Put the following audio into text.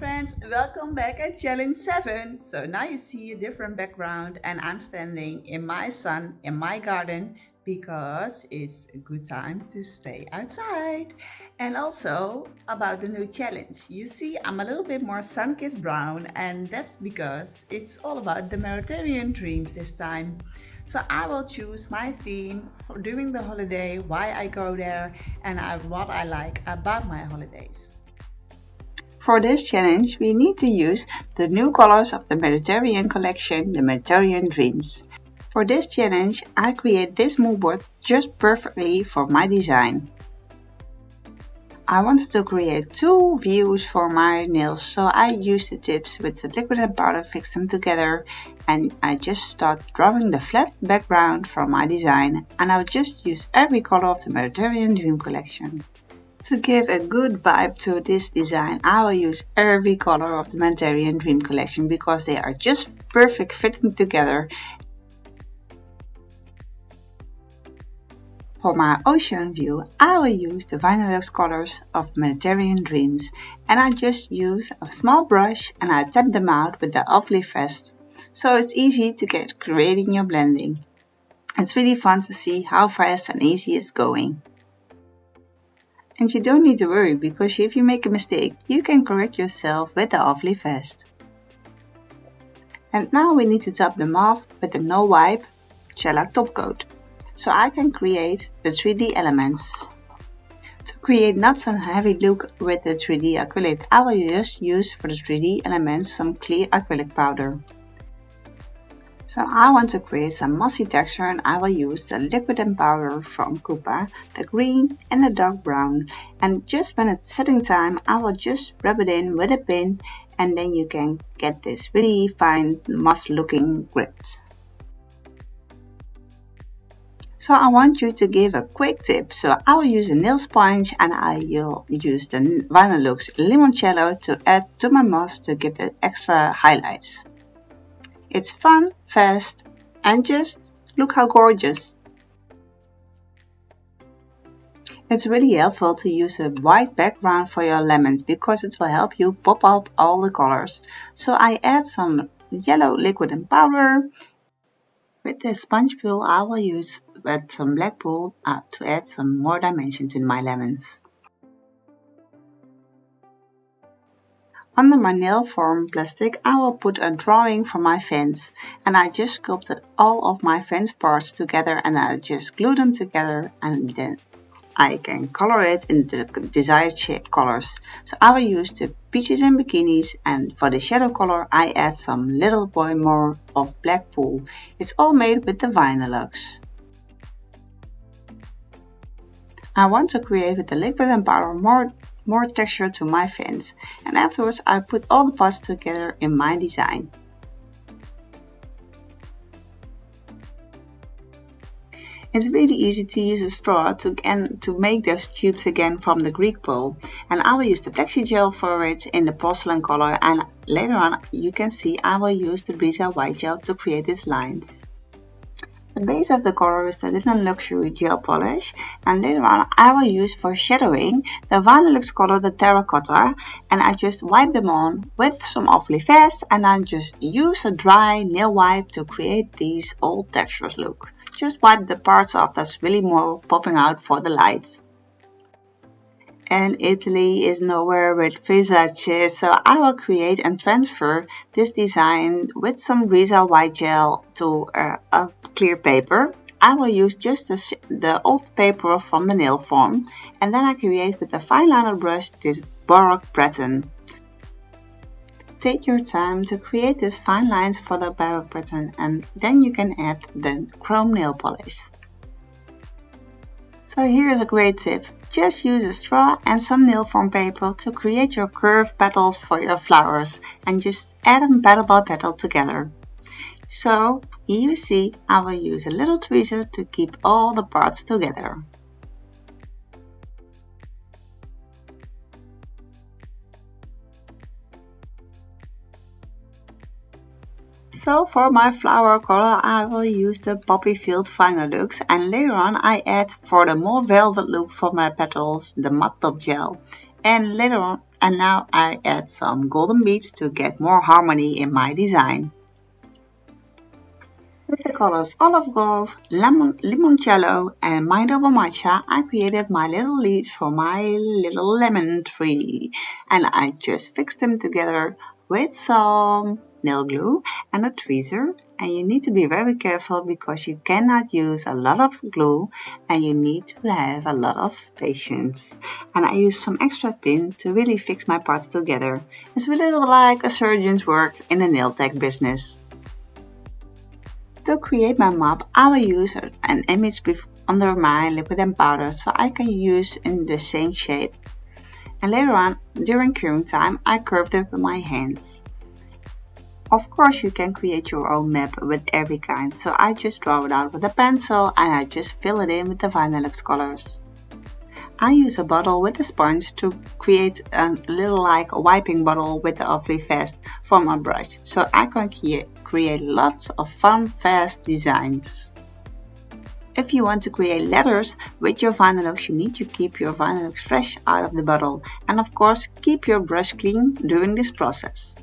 friends, welcome back at challenge 7. So now you see a different background and I'm standing in my sun in my garden because it's a good time to stay outside. And also about the new challenge. You see I'm a little bit more sun-kissed brown and that's because it's all about the Mediterranean dreams this time. So I will choose my theme for during the holiday, why I go there and what I like about my holidays. For this challenge, we need to use the new colors of the Mediterranean collection, the Mediterranean Dreams. For this challenge, I create this mood board just perfectly for my design. I wanted to create two views for my nails, so I used the tips with the liquid and powder, fixed them together, and I just start drawing the flat background for my design, and I'll just use every color of the Mediterranean Dream collection. To give a good vibe to this design, I will use every color of the Mediterranean Dream collection because they are just perfect fitting together. For my ocean view, I will use the vinylux colors of the Mediterranean Dreams, and I just use a small brush and I tap them out with the Awfully Fast. So it's easy to get creating your blending. It's really fun to see how fast and easy it's going. And you don't need to worry because if you make a mistake, you can correct yourself with the Awfully Fast. And now we need to top them off with the no wipe shellac top coat, so I can create the 3D elements. To create not some heavy look with the 3D acrylic, I will just use for the 3D elements some clear acrylic powder. So I want to create some mossy texture and I will use the liquid and powder from Coupa, the green and the dark brown. And just when it's setting time, I will just rub it in with a pin and then you can get this really fine moss looking grit. So I want you to give a quick tip. So I will use a nail sponge and I will use the vinylux limoncello to add to my moss to give it extra highlights. It's fun, fast, and just look how gorgeous. It's really helpful to use a white background for your lemons because it will help you pop up all the colors. So I add some yellow liquid and powder. With the sponge pool I will use with some black pool to add some more dimension to my lemons. Under my nail form plastic I will put a drawing for my fence and I just sculpted all of my fence parts together and I just glue them together and then I can color it in the desired shape colors. So I will use the peaches and bikinis and for the shadow color I add some little boy more of black pool. It's all made with the vinylux. I want to create with the liquid and powder more texture to my fence and afterwards I put all the parts together in my design. It's really easy to use a straw to make those tubes again from the Greek bowl and I will use the plexi gel for it in the porcelain color and later on you can see I will use the Brisa white gel to create these lines. The base of the color is the Linen Luxury Gel Polish and later on I will use for shadowing the Vinylux color, the Terracotta, and I just wipe them on with some Awfully Fast and I just use a dry nail wipe to create these old textures look. Just wipe the parts off that's really more popping out for the lights. And Italy is nowhere with Versace, so I will create and transfer this design with some Brisa white gel to a clear paper. I will use just the old paper from the nail form and then I create with a fine liner brush this baroque pattern. Take your time to create these fine lines for the baroque pattern and then you can add the chrome nail polish. So here is a great tip. Just use a straw and some nail form paper to create your curved petals for your flowers and just add them petal by petal together. So here you see I will use a little tweezer to keep all the parts together. So for my flower color I will use the Poppy Field Vinylux and later on I add for the more velvet look for my petals the matte top gel and later on and now I add some golden beads to get more harmony in my design. With the colors olive grove, limoncello and my double matcha, I created my little leaves for my little lemon tree, and I just fixed them together with some nail glue and a tweezer. And you need to be very careful because you cannot use a lot of glue and you need to have a lot of patience. And I used some extra pin to really fix my parts together. It's a little like a surgeon's work in the nail tech business. To create my map, I will use an image under my liquid and powder so I can use in the same shape. And later on, during curing time, I curved it with my hands. Of course, you can create your own map with every kind, so I just draw it out with a pencil and I just fill it in with the vinylux colors. I use a bottle with a sponge to create a little like a wiping bottle with the awfully fast for my brush, so I can create lots of fun fast designs. If you want to create letters with your vinylux, you need to keep your vinylux fresh out of the bottle and of course keep your brush clean during this process.